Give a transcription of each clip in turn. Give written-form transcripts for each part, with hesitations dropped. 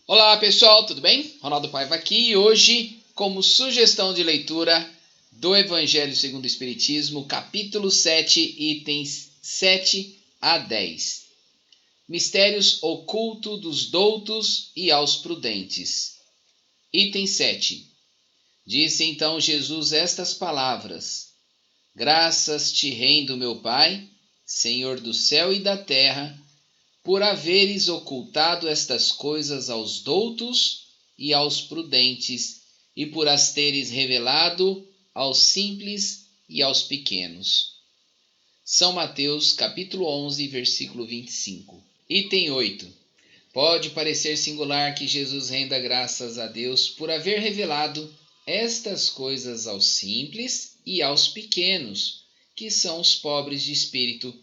Olá pessoal, tudo bem? Ronaldo Paiva aqui e hoje, como sugestão de leitura do Evangelho segundo o Espiritismo, capítulo 7, itens 7 a 10. Mistérios ocultos dos doutos e aos prudentes. Item 7. Disse então Jesus estas palavras: Graças te rendo, meu Pai, Senhor do céu e da terra, por haveres ocultado estas coisas aos doutos e aos prudentes, e por as teres revelado aos simples e aos pequenos. São Mateus, capítulo 11, versículo 25. Item 8. Pode parecer singular que Jesus renda graças a Deus por haver revelado estas coisas aos simples e aos pequenos, que são os pobres de espírito,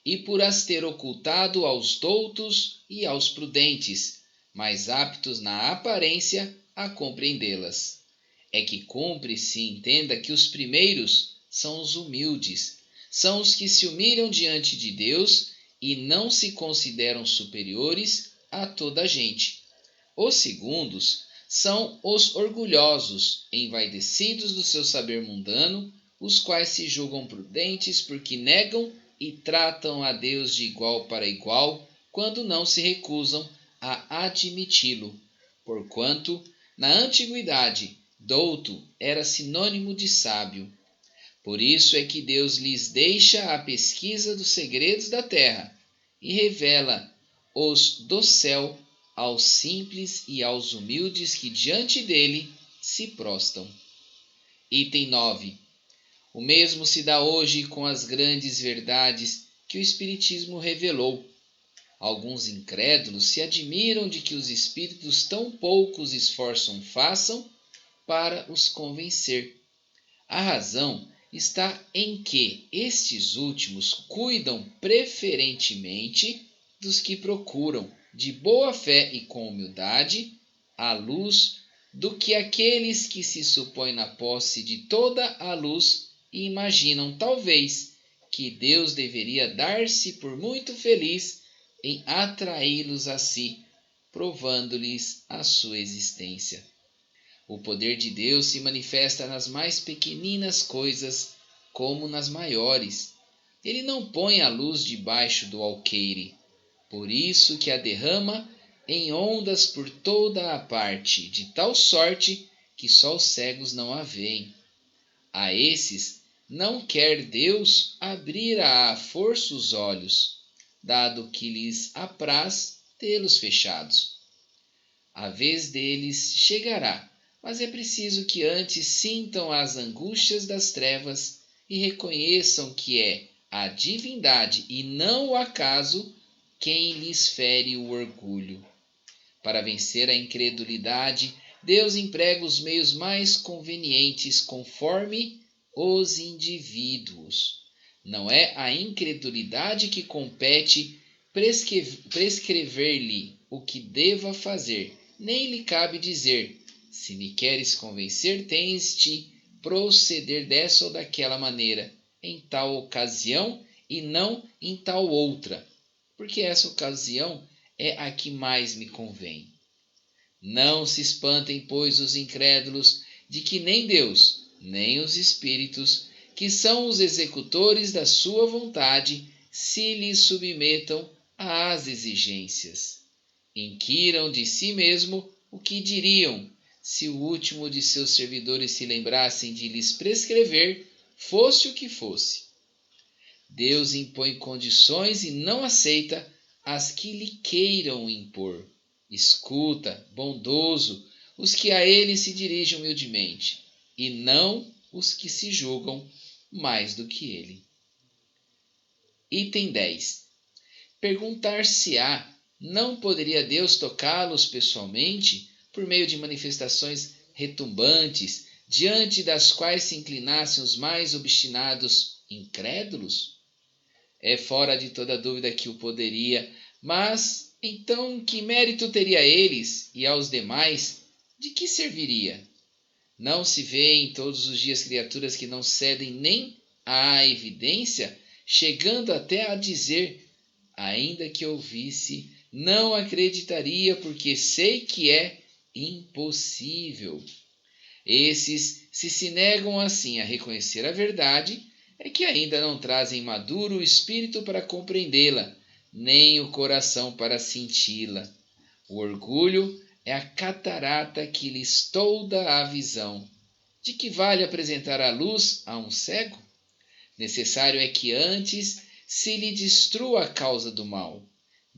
e por as ter ocultado aos doutos e aos prudentes, mais aptos na aparência a compreendê-las. É que cumpre se entenda que os primeiros são os humildes, são os que se humilham diante de Deus e não se consideram superiores a toda a gente. Os segundos são os orgulhosos, envaidecidos do seu saber mundano, os quais se julgam prudentes porque negam e tratam a Deus de igual para igual, quando não se recusam a admiti-lo, porquanto, na antiguidade, douto era sinônimo de sábio. Por isso é que Deus lhes deixa a pesquisa dos segredos da terra e revela os do céu aos simples e aos humildes que diante dele se prostam. Item 9. O mesmo se dá hoje com as grandes verdades que o Espiritismo revelou. Alguns incrédulos se admiram de que os espíritos tão poucos esforços façam para os convencer. A razão está em que estes últimos cuidam preferentemente dos que procuram, de boa fé e com humildade, a luz, do que aqueles que se supõem na posse de toda a luz e imaginam, talvez, que Deus deveria dar-se por muito feliz em atraí-los a si, provando-lhes a sua existência. O poder de Deus se manifesta nas mais pequeninas coisas, como nas maiores. Ele não põe a luz debaixo do alqueire, por isso que a derrama em ondas por toda a parte, de tal sorte que só os cegos não a veem. A esses não quer Deus abrir à força os olhos, dado que lhes apraz tê-los fechados. A vez deles chegará, mas é preciso que antes sintam as angústias das trevas e reconheçam que é a divindade e não o acaso quem lhes fere o orgulho. Para vencer a incredulidade, Deus emprega os meios mais convenientes conforme os indivíduos. Não é a incredulidade que compete prescrever-lhe o que deva fazer, nem lhe cabe dizer: se me queres convencer, tens de proceder dessa ou daquela maneira, em tal ocasião e não em tal outra, porque essa ocasião é a que mais me convém. Não se espantem, pois, os incrédulos de que nem Deus, nem os espíritos, que são os executores da sua vontade, se lhes submetam às exigências. Inquiram de si mesmo o que diriam se o último de seus servidores se lembrassem de lhes prescrever, fosse o que fosse. Deus impõe condições e não aceita as que lhe queiram impor. Escuta, bondoso, os que a ele se dirigem humildemente, e não os que se julgam mais do que ele. Item 10. Perguntar-se-á: não poderia Deus tocá-los pessoalmente por meio de manifestações retumbantes, diante das quais se inclinassem os mais obstinados incrédulos? É fora de toda dúvida que o poderia, mas então que mérito teria a eles e aos demais? De que serviria? Não se vê em todos os dias criaturas que não cedem nem à evidência, chegando até a dizer: ainda que ouvisse, não acreditaria porque sei que é impossível. Esses se negam assim a reconhecer a verdade, é que ainda não trazem maduro o espírito para compreendê-la, nem o coração para senti-la. O orgulho é a catarata que lhes tolda a visão. De que vale apresentar a luz a um cego? Necessário é que antes se lhe destrua a causa do mal.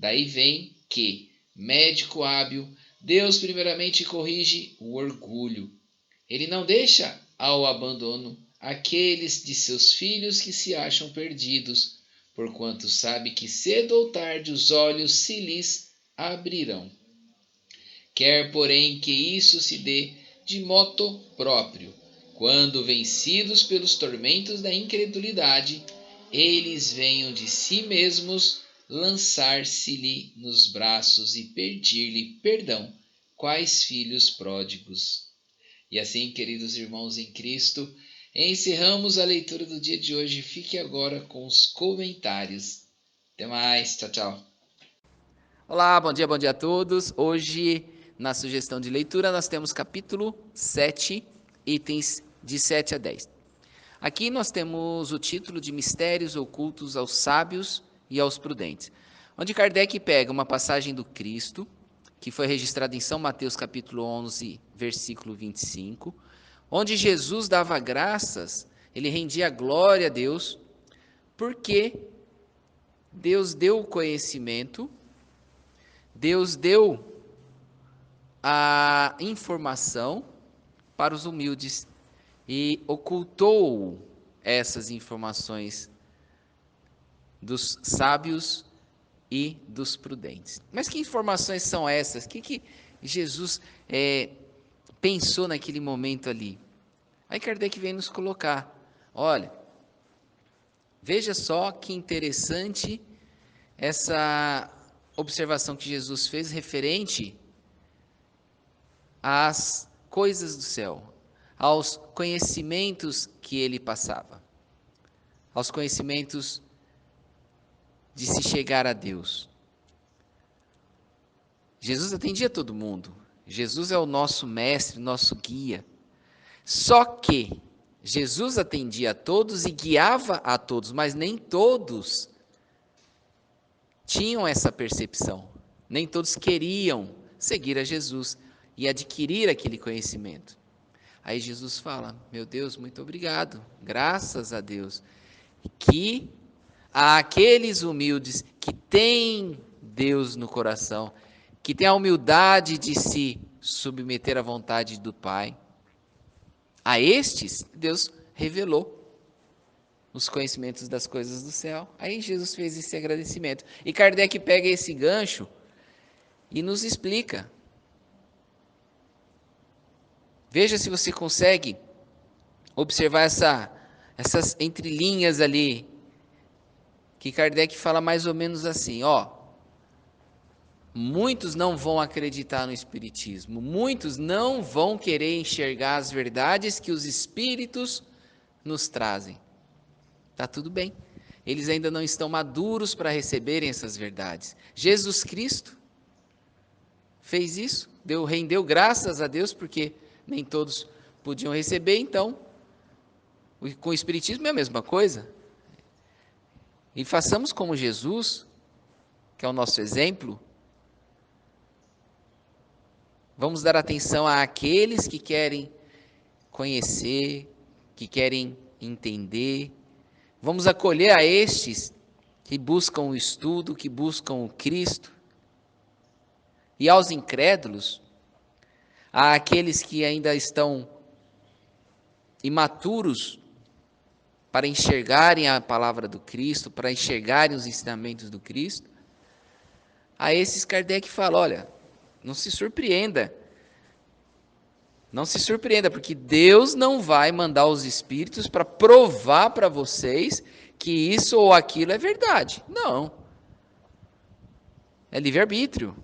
Daí vem que, médico hábil, Deus primeiramente corrige o orgulho. Ele não deixa ao abandono aqueles de seus filhos que se acham perdidos, porquanto sabe que cedo ou tarde os olhos se lhes abrirão. Quer, porém, que isso se dê de moto próprio, quando, vencidos pelos tormentos da incredulidade, eles venham de si mesmos lançar-se-lhe nos braços e pedir-lhe perdão, quais filhos pródigos. E assim, queridos irmãos em Cristo, encerramos a leitura do dia de hoje. Fique agora com os comentários. Até mais, tchau, tchau. Olá, bom dia a todos. Hoje, na sugestão de leitura, nós temos capítulo 7, itens de 7 a 10. Aqui nós temos o título de Mistérios Ocultos aos Sábios e aos Prudentes, onde Kardec pega uma passagem do Cristo, que foi registrada em São Mateus capítulo 11, versículo 25, onde Jesus dava graças, ele rendia glória a Deus, porque Deus deu o conhecimento, Deus deu a informação para os humildes e ocultou essas informações dos sábios e dos prudentes. Mas que informações são essas? O que Jesus pensou naquele momento ali? Aí Kardec vem nos colocar, olha, veja só que interessante essa observação que Jesus fez referente às coisas do céu, aos conhecimentos que ele passava, aos conhecimentos de se chegar a Deus. Jesus atendia todo mundo, Jesus é o nosso mestre, nosso guia. Só que Jesus atendia a todos e guiava a todos, mas nem todos tinham essa percepção. Nem todos queriam seguir a Jesus e adquirir aquele conhecimento. Aí Jesus fala, meu Deus, muito obrigado, graças a Deus, que aqueles humildes que têm Deus no coração, que têm a humildade de se submeter à vontade do Pai, a estes Deus revelou os conhecimentos das coisas do céu. Aí Jesus fez esse agradecimento. E Kardec pega esse gancho e nos explica. Veja se você consegue observar essas entrelinhas ali, que Kardec fala mais ou menos assim, muitos não vão acreditar no Espiritismo, muitos não vão querer enxergar as verdades que os Espíritos nos trazem. Tá tudo bem, eles ainda não estão maduros para receberem essas verdades. Jesus Cristo fez isso, rendeu graças a Deus, porque nem todos podiam receber, então, com o Espiritismo é a mesma coisa. E façamos como Jesus, que é o nosso exemplo. Vamos dar atenção àqueles que querem conhecer, que querem entender. Vamos acolher a estes que buscam o estudo, que buscam o Cristo. E aos incrédulos, àqueles que ainda estão imaturos para enxergarem a palavra do Cristo, para enxergarem os ensinamentos do Cristo, a esses Kardec fala, olha, não se surpreenda, porque Deus não vai mandar os Espíritos para provar para vocês que isso ou aquilo é verdade. Não. É livre-arbítrio.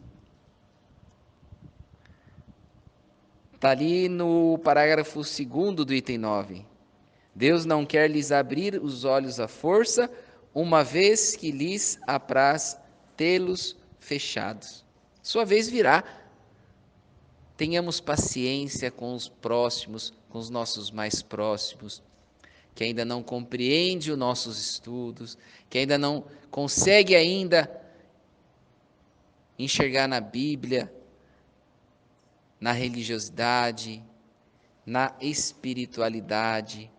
Está ali no parágrafo 2º do item 9. Deus não quer lhes abrir os olhos à força, uma vez que lhes apraz tê-los fechados. Sua vez virá. Tenhamos paciência com os próximos, com os nossos mais próximos, que ainda não compreende os nossos estudos, que ainda não consegue ainda enxergar na Bíblia, na religiosidade, na espiritualidade,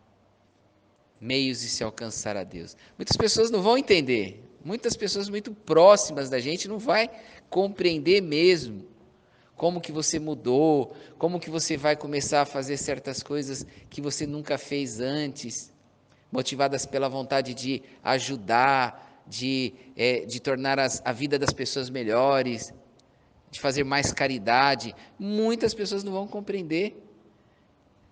meios de se alcançar a Deus. Muitas pessoas não vão entender, muitas pessoas muito próximas da gente não vai compreender mesmo como que você mudou, como que você vai começar a fazer certas coisas que você nunca fez antes, motivadas pela vontade de ajudar, de tornar a vida das pessoas melhores, de fazer mais caridade. Muitas pessoas não vão compreender.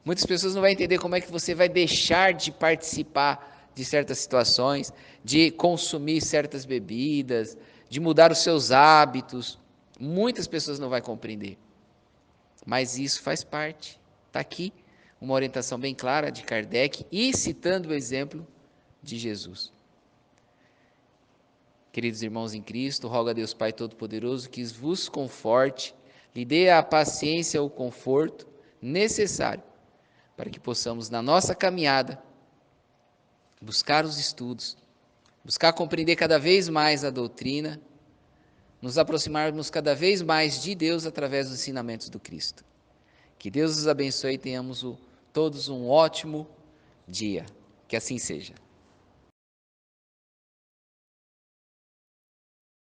Muitas pessoas não vão entender como é que você vai deixar de participar de certas situações, de consumir certas bebidas, de mudar os seus hábitos. Muitas pessoas não vão compreender. Mas isso faz parte. Está aqui uma orientação bem clara de Kardec e citando o exemplo de Jesus. Queridos irmãos em Cristo, rogo a Deus Pai Todo-Poderoso que vos conforte, lhe dê a paciência ou o conforto necessário para que possamos, na nossa caminhada, buscar os estudos, buscar compreender cada vez mais a doutrina, nos aproximarmos cada vez mais de Deus através dos ensinamentos do Cristo. Que Deus os abençoe e tenhamos todos um ótimo dia. Que assim seja.